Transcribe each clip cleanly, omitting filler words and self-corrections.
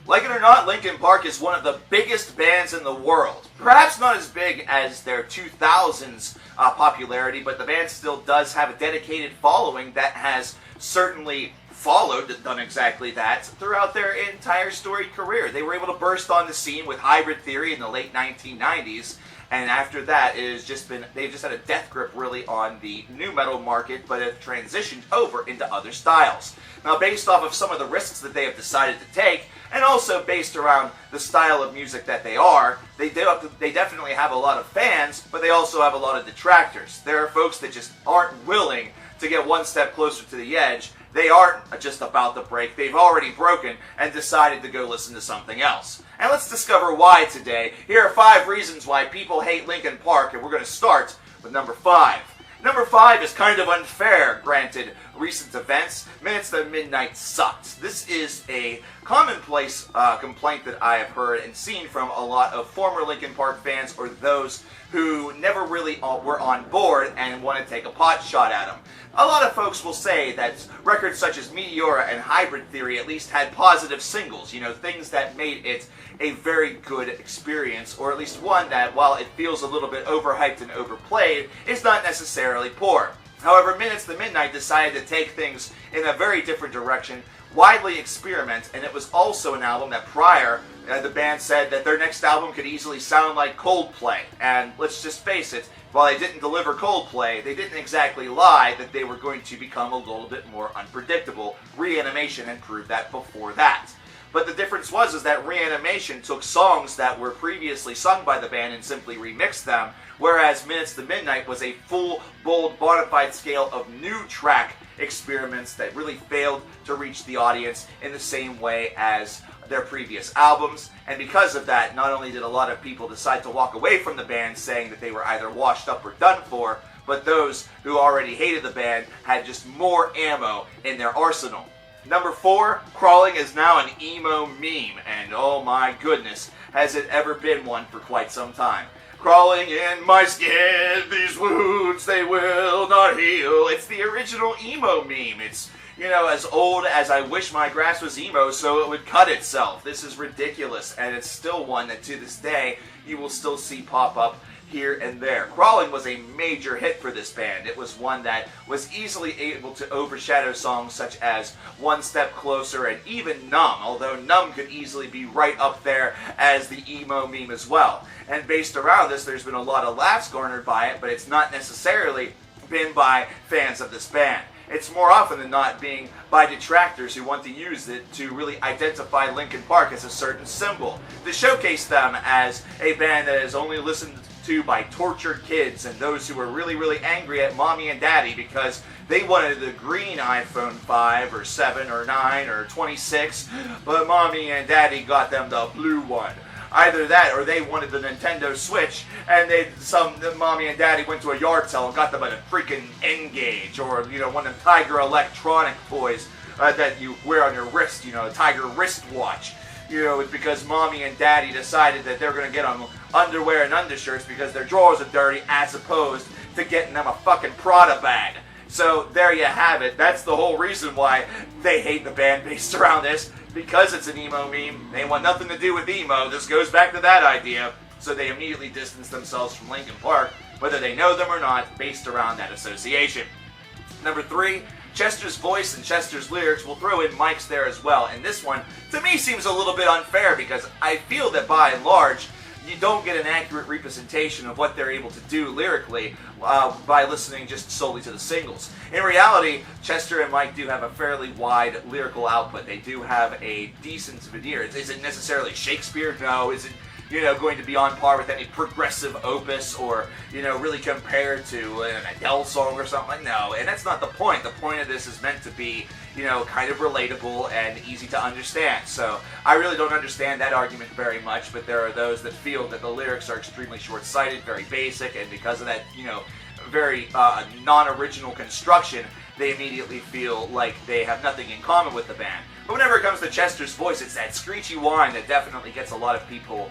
Like it or not, Linkin Park is one of the biggest bands in the world. Perhaps not as big as their 2000s popularity, but the band still does have a dedicated following that has certainly done exactly that throughout their entire storied career. They were able to burst on the scene with Hybrid Theory in the late 1990s, and after that, they've just had a death grip really on the nu metal market, but have transitioned over into other styles. Now, based off of some of the risks that they have decided to take, and also based around the style of music that they are, they definitely have a lot of fans, but they also have a lot of detractors. There are folks that just aren't willing to get one step closer to the edge. They aren't just about to break. They've already broken and decided to go listen to something else. And let's discover why today. Here are 5 reasons why people hate Linkin Park, and we're going to start with number 5. Number 5 is kind of unfair, granted recent events. Minutes to Midnight sucked. This is a commonplace complaint that I have heard and seen from a lot of former Linkin Park fans, or those who never really were on board and want to take a pot shot at them. A lot of folks will say that records such as Meteora and Hybrid Theory at least had positive singles, things that made it a very good experience, or at least one that, while it feels a little bit overhyped and overplayed, is not necessarily poor. However, Minutes to Midnight decided to take things in a very different direction, widely experiment, and it was also an album that prior, the band said that their next album could easily sound like Coldplay. And let's just face it, while they didn't deliver Coldplay, they didn't exactly lie that they were going to become a little bit more unpredictable. Reanimation had proved that before that. But the difference was that Reanimation took songs that were previously sung by the band and simply remixed them, whereas Minutes to Midnight was a full, bold, bona fide scale of new track experiments that really failed to reach the audience in the same way as their previous albums. And because of that, not only did a lot of people decide to walk away from the band saying that they were either washed up or done for, but those who already hated the band had just more ammo in their arsenal. Number 4, Crawling is now an emo meme, and oh my goodness, has it ever been one for quite some time. Crawling in my skin, these wounds, they will not heal. It's the original emo meme. It's, as old as I wish my grass was emo so it would cut itself. This is ridiculous, and it's still one that to this day you will still see pop up here and there. Crawling was a major hit for this band. It was one that was easily able to overshadow songs such as One Step Closer and even Numb, although Numb could easily be right up there as the emo meme as well. And based around this, there's been a lot of laughs garnered by it, but it's not necessarily been by fans of this band. It's more often than not being by detractors who want to use it to really identify Linkin Park as a certain symbol, to showcase them as a band that is only listened to by tortured kids and those who were really, really angry at mommy and daddy because they wanted the green iPhone 5 or 7 or 9 or 26, but mommy and daddy got them the blue one. Either that, or they wanted the Nintendo Switch, and mommy and daddy went to a yard sale and got them a freaking N-Gage, or one of them Tiger electronic toys that you wear on your wrist, a Tiger wristwatch. It's because mommy and daddy decided that they're going to get them underwear and undershirts because their drawers are dirty, as opposed to getting them a fucking Prada bag. So there you have it. That's the whole reason why they hate the band based around this. Because it's an emo meme, they want nothing to do with emo. This goes back to that idea. So they immediately distance themselves from Linkin Park, whether they know them or not, based around that association. Number 3, Chester's voice and Chester's lyrics. We'll throw in Mike's there as well. And this one, to me, seems a little bit unfair because I feel that by and large, you don't get an accurate representation of what they're able to do lyrically by listening just solely to the singles. In reality, Chester and Mike do have a fairly wide lyrical output. They do have a decent veneer. Is it necessarily Shakespeare? No. Is it going to be on par with any progressive opus or, really compared to an Adele song or something? No, and that's not the point. The point of this is meant to be, kind of relatable and easy to understand. So I really don't understand that argument very much, but there are those that feel that the lyrics are extremely short-sighted, very basic, and because of that, very non-original construction, they immediately feel like they have nothing in common with the band. But whenever it comes to Chester's voice, it's that screechy whine that definitely gets a lot of people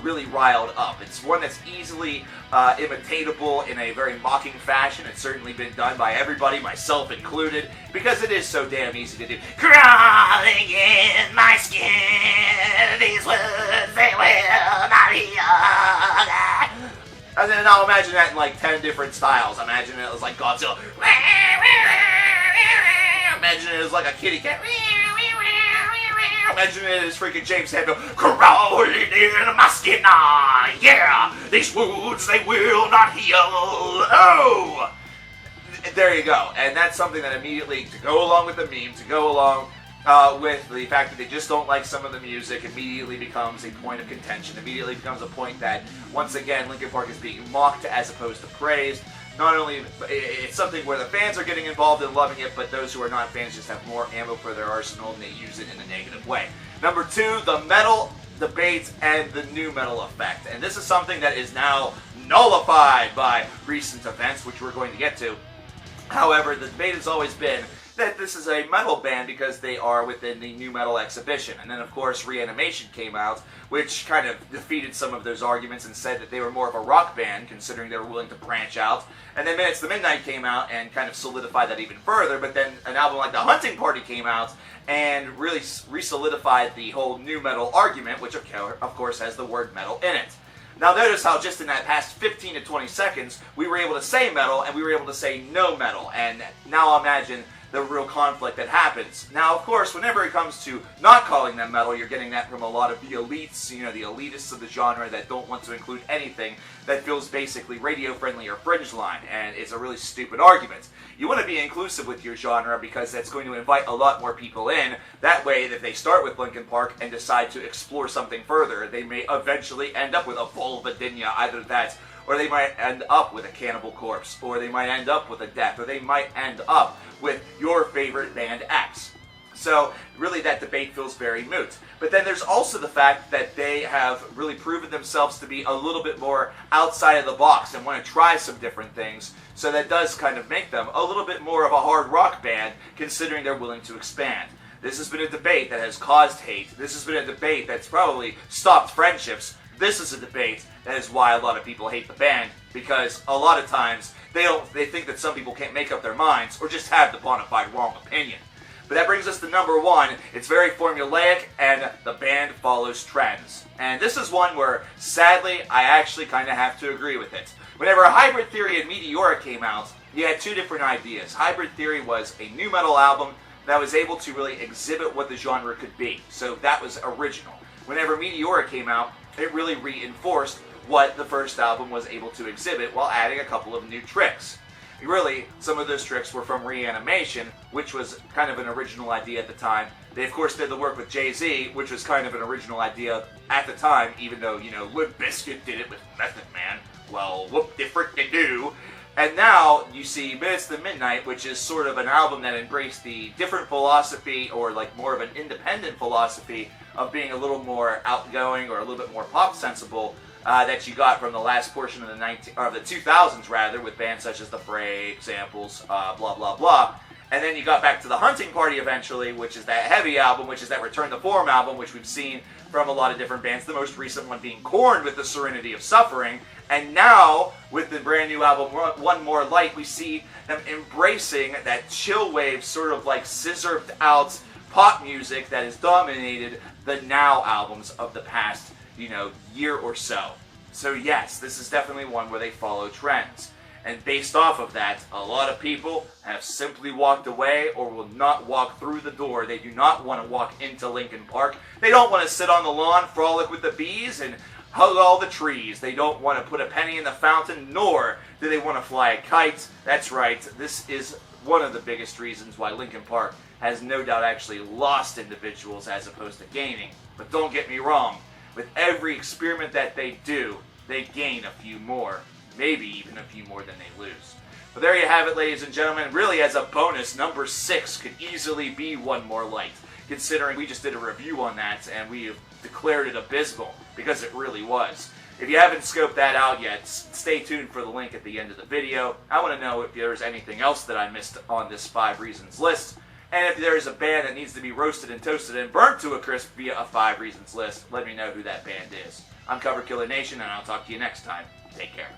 really riled up. It's one that's easily imitatable in a very mocking fashion. It's certainly been done by everybody, myself included, because it is so damn easy to do. Crawling in my skin, And I'll imagine that in like 10 different styles. Imagine it was like Godzilla. Imagine it was like a kitty cat. Imagine it as freaking James Hetfield. Crawling in my skin, yeah. These wounds, they will not heal. Oh! There you go. And that's something that immediately, to go along with the meme, to go along with the fact that they just don't like some of the music, immediately becomes a point of contention. Immediately becomes a point that, once again, Linkin Park is being mocked as opposed to praised. Not only, it's something where the fans are getting involved and loving it, but those who are not fans just have more ammo for their arsenal and they use it in a negative way. Number 2, the metal debate and the new metal effect. And this is something that is now nullified by recent events, which we're going to get to. However, the debate has always been that this is a metal band because they are within the new metal exhibition. And then, of course, Reanimation came out, which kind of defeated some of those arguments and said that they were more of a rock band, considering they were willing to branch out. And then Minutes to Midnight came out and kind of solidified that even further. But then an album like The Hunting Party came out and really re-solidified the whole new metal argument, which, of course, has the word metal in it. Now notice how just in that past 15 to 20 seconds, we were able to say metal and we were able to say no metal. And now imagine the real conflict that happens. Now, of course, whenever it comes to not calling them metal, you're getting that from a lot of the elites, you know, the elitists of the genre that don't want to include anything that feels basically radio-friendly or fringe line, and it's a really stupid argument. You want to be inclusive with your genre because that's going to invite a lot more people in. That way, if they start with Linkin Park and decide to explore something further, they may eventually end up with a Vulvodynia, either that, or they might end up with a Cannibal Corpse, or they might end up with a Death, or they might end up with your favorite band X. So really that debate feels very moot. But then there's also the fact that they have really proven themselves to be a little bit more outside of the box and want to try some different things. So that does kind of make them a little bit more of a hard rock band, considering they're willing to expand. This has been a debate that has caused hate. This has been a debate that's probably stopped friendships. This is a debate that is why a lot of people hate the band, because a lot of times they think that some people can't make up their minds or just have the bona fide wrong opinion. But that brings us to number 1. It's very formulaic, and the band follows trends. And this is one where, sadly, I actually kind of have to agree with it. Whenever Hybrid Theory and Meteora came out, you had two different ideas. Hybrid Theory was a new metal album that was able to really exhibit what the genre could be. So that was original. Whenever Meteora came out, it really reinforced what the first album was able to exhibit while adding a couple of new tricks. Really, some of those tricks were from Reanimation, which was kind of an original idea at the time. They, of course, did the work with Jay-Z, which was kind of an original idea at the time, even though, you know, Limp Bizkit did it with Method Man. Well, whoop de frickin' do. And now you see Minutes to Midnight, which is sort of an album that embraced the different philosophy, or like more of an independent philosophy of being a little more outgoing or a little bit more pop sensible that you got from the last portion of the 2000s rather, with bands such as The Fray, Examples, blah blah blah. And then you got back to The Hunting Party eventually, which is that heavy album, which is that Return to Form album, which we've seen from a lot of different bands. The most recent one being Korn with The Serenity of Suffering. And now, with the brand new album, One More Light, we see them embracing that chill wave, sort of like scissored out pop music that has dominated the Now albums of the past, you know, year or so. So yes, this is definitely one where they follow trends. And based off of that, a lot of people have simply walked away or will not walk through the door. They do not want to walk into Linkin Park. They don't want to sit on the lawn, frolic with the bees, and hug all the trees. They don't want to put a penny in the fountain, nor do they want to fly a kite. That's right, this is one of the biggest reasons why Linkin Park has no doubt actually lost individuals as opposed to gaining. But don't get me wrong, with every experiment that they do, they gain a few more. Maybe even a few more than they lose. But there you have it, ladies and gentlemen. Really, as a bonus, number 6 could easily be One More Light, considering we just did a review on that and we have declared it abysmal, because it really was. If you haven't scoped that out yet, stay tuned for the link at the end of the video. I want to know if there's anything else that I missed on this 5 reasons list. And if there's a band that needs to be roasted and toasted and burnt to a crisp via a 5 reasons list, let me know who that band is. I'm CoverKillerNation, and I'll talk to you next time. Take care.